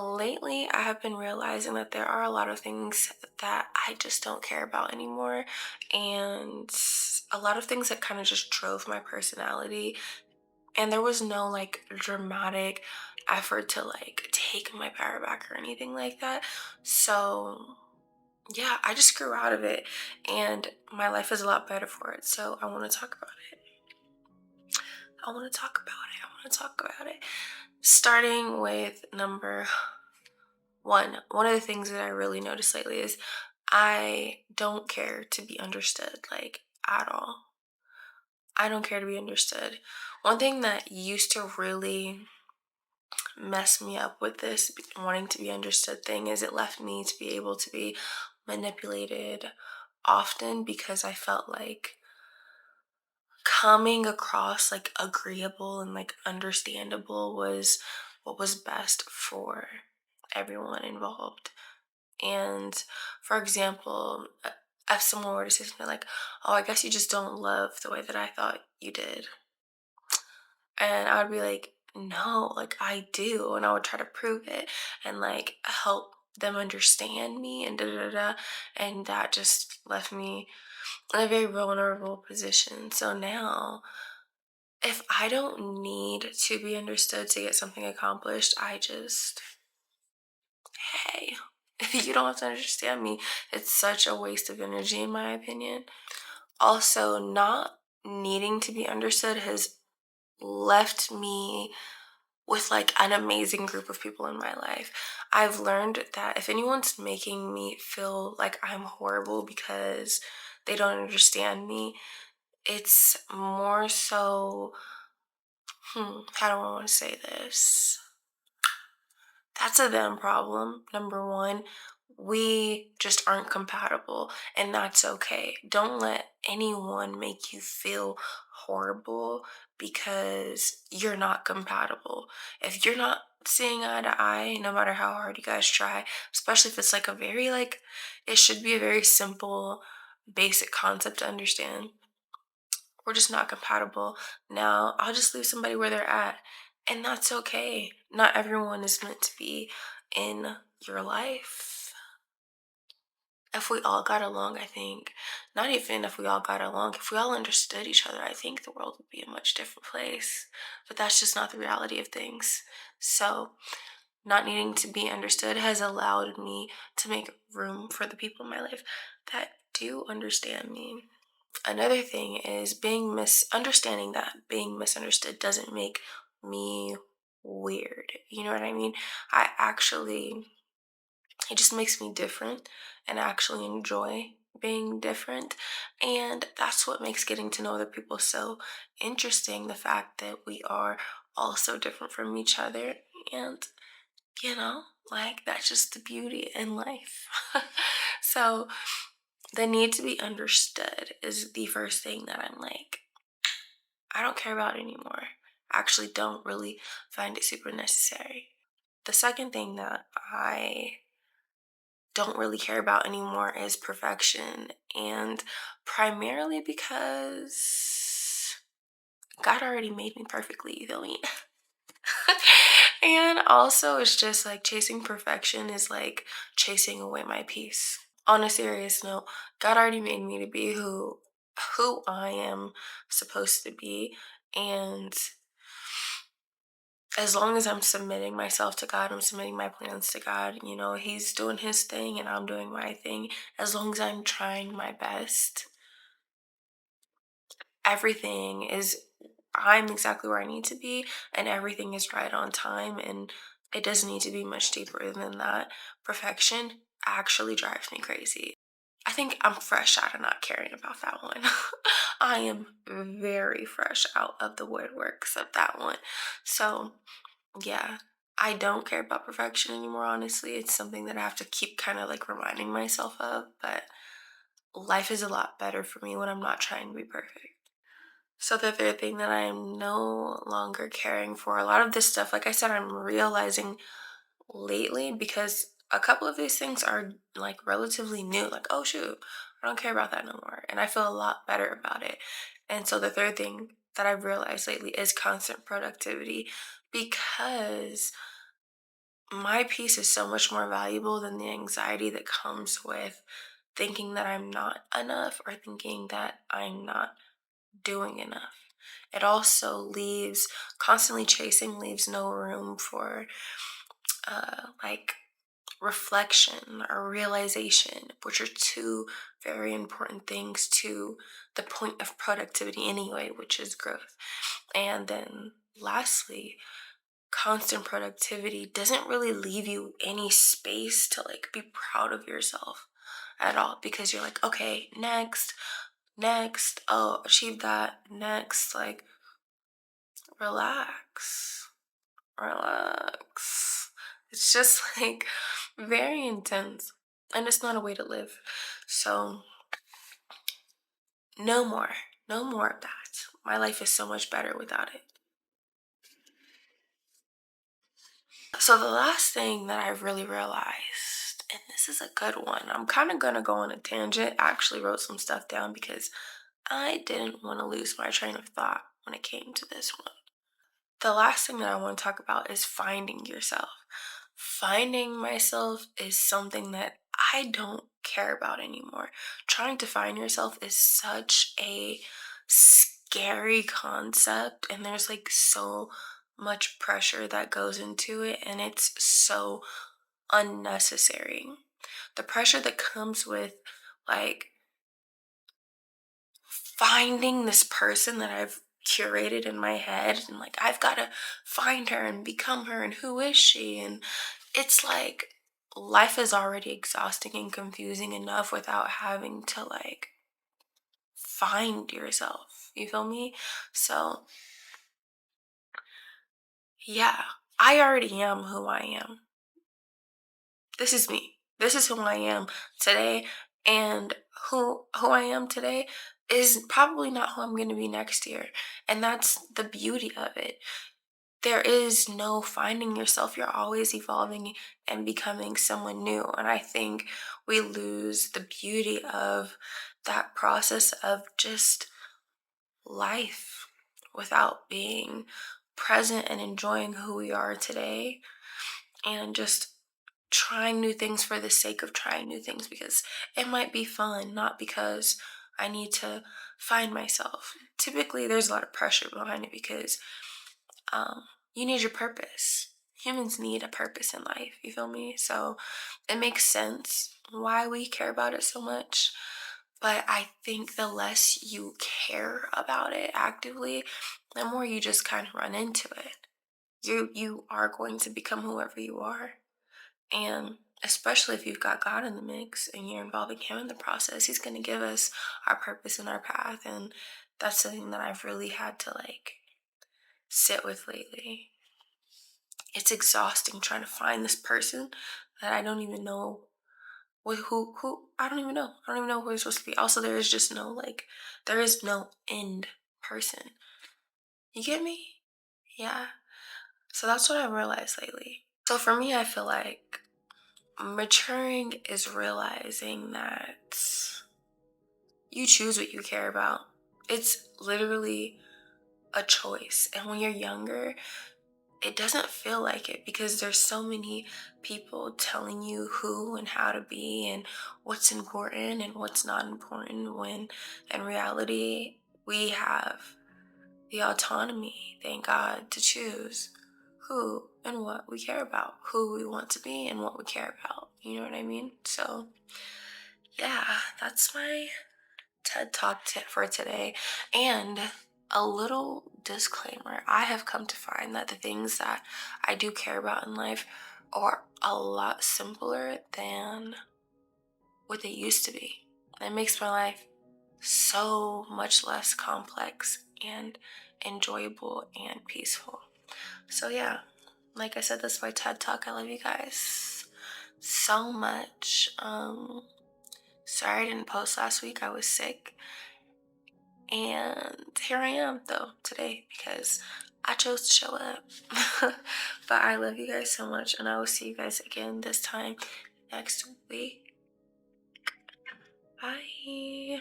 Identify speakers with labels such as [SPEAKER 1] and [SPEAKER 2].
[SPEAKER 1] Lately, I have been realizing that there are a lot of things that I just don't care about anymore, and a lot of things that kind of just drove my personality. And there was no like dramatic effort to like take my power back or anything like that. So, yeah, I just grew out of it, and my life is a lot better for it. So, I want to talk about it. I want to talk about it. I want to talk about it. Starting with number one of the things that I really noticed lately is I don't care to be understood, like at all. I don't care to be understood. One thing that used to really mess me up with this wanting to be understood thing is it left me to be able to be manipulated often because I felt like coming across like agreeable and like understandable was what was best for everyone involved. And for example, if someone were to say something like, "Oh, I guess you just don't love the way that I thought you did," and I would be like, "No, like I do," and I would try to prove it and like help them understand me and da da da, and that just left me in a very vulnerable position. So now, if I don't need to be understood to get something accomplished, I just, hey, you don't have to understand me. It's such a waste of energy, in my opinion. Also, not needing to be understood has left me with like an amazing group of people in my life. I've learned that if anyone's making me feel like I'm horrible because they don't understand me, it's more so, how do I want to say this? That's a them problem, number one. We just aren't compatible, and that's okay. Don't let anyone make you feel horrible because you're not compatible. If you're not seeing eye to eye, no matter how hard you guys try, especially if it's like a very, like, it should be a very simple, basic concept to understand. We're just not compatible. Now, I'll just leave somebody where they're at, and that's okay. Not everyone is meant to be in your life. If we all got along, I think, not even if we all got along, if we all understood each other, I think the world would be a much different place. But that's just not the reality of things. So, not needing to be understood has allowed me to make room for the people in my life that do understand me. Another thing is being misunderstanding that being misunderstood doesn't make me weird. You know what I mean? I actually, it just makes me different and I actually enjoy being different. And that's what makes getting to know other people so interesting. The fact that we are all so different from each other. And, you know, like that's just the beauty in life. So, the need to be understood is the first thing that I'm like, I don't care about anymore. I actually don't really find it super necessary. The second thing that I don't really care about anymore is perfection. And primarily because God already made me perfectly, you feel me? And also, it's just like chasing perfection is like chasing away my peace. On a serious note, God already made me to be who I am supposed to be, and as long as I'm submitting myself to God, I'm submitting my plans to God. You know, He's doing His thing and I'm doing my thing. As long as I'm trying my best, everything is, I'm exactly where I need to be, and everything is right on time, and it doesn't need to be much deeper than that. Perfection actually drives me crazy. I think I'm fresh out of not caring about that one. I am very fresh out of the woodworks of that one. So, yeah, I don't care about perfection anymore, honestly. It's something that I have to keep kind of like reminding myself of, but life is a lot better for me when I'm not trying to be perfect. So the third thing that I am no longer caring for, a lot of this stuff, like I said, I'm realizing lately because a couple of these things are like relatively new. Like, oh shoot, I don't care about that no more. And I feel a lot better about it. And so the third thing that I've realized lately is constant productivity because my peace is so much more valuable than the anxiety that comes with thinking that I'm not enough or thinking that I'm not doing enough. It also leaves, constantly chasing leaves no room for like reflection or realization, which are two very important things to the point of productivity anyway, which is growth. And then lastly, constant productivity doesn't really leave you any space to like be proud of yourself at all, because you're like, okay, next, oh, achieve that, next, like, relax, relax. It's just like very intense, and it's not a way to live. So, no more, no more of that. My life is so much better without it. So, the last thing that I really realized, and this is a good one, I'm kind of gonna go on a tangent. I actually wrote some stuff down because I didn't want to lose my train of thought when it came to this one. The last thing that I want to talk about is finding yourself. Finding myself is something that I don't care about anymore. Trying to find yourself is such a scary concept, and there's like so much pressure that goes into it, and it's so unnecessary. The pressure that comes with like finding this person that I've curated in my head, and like I've got to find her and become her, and who is she? And it's like life is already exhausting and confusing enough without having to like find yourself. You feel me? So, yeah, I already am who I am. This is me. This is who I am today, and who I am today is probably not who I'm going to be next year. And that's the beauty of it. There is no finding yourself. You're always evolving and becoming someone new. And I think we lose the beauty of that process of just life without being present and enjoying who we are today, and just trying new things for the sake of trying new things because it might be fun, not because I need to find myself. Typically, there's a lot of pressure behind it because um, you need your purpose. Humans need a purpose in life, you feel me? So it makes sense why we care about it so much. But I think the less you care about it actively, the more you just kind of run into it. You are going to become whoever you are. And especially if you've got God in the mix and you're involving Him in the process, He's going to give us our purpose and our path. And that's something that I've really had to like sit with lately. It's exhausting trying to find this person that I don't even know who I don't even know. I don't even know who he's supposed to be. Also, there is just no like there is no end person. You get me? Yeah. So that's what I've realized lately. So for me, I feel like maturing is realizing that you choose what you care about. It's literally a choice. And when you're younger, it doesn't feel like it because there's so many people telling you who and how to be and what's important and what's not important, when in reality we have the autonomy, thank God, to choose who and what we care about, who we want to be and what we care about. You know what I mean? So yeah, that's my TED Talk tip for today. And a little disclaimer, I have come to find that the things that I do care about in life are a lot simpler than what they used to be. It makes my life so much less complex and enjoyable and peaceful. So yeah, like I said, that's my TED Talk. I love you guys so much. Sorry I didn't post last week. I was sick. And here I am though today because I chose to show up. But I love you guys so much, and I will see you guys again this time next week. Bye.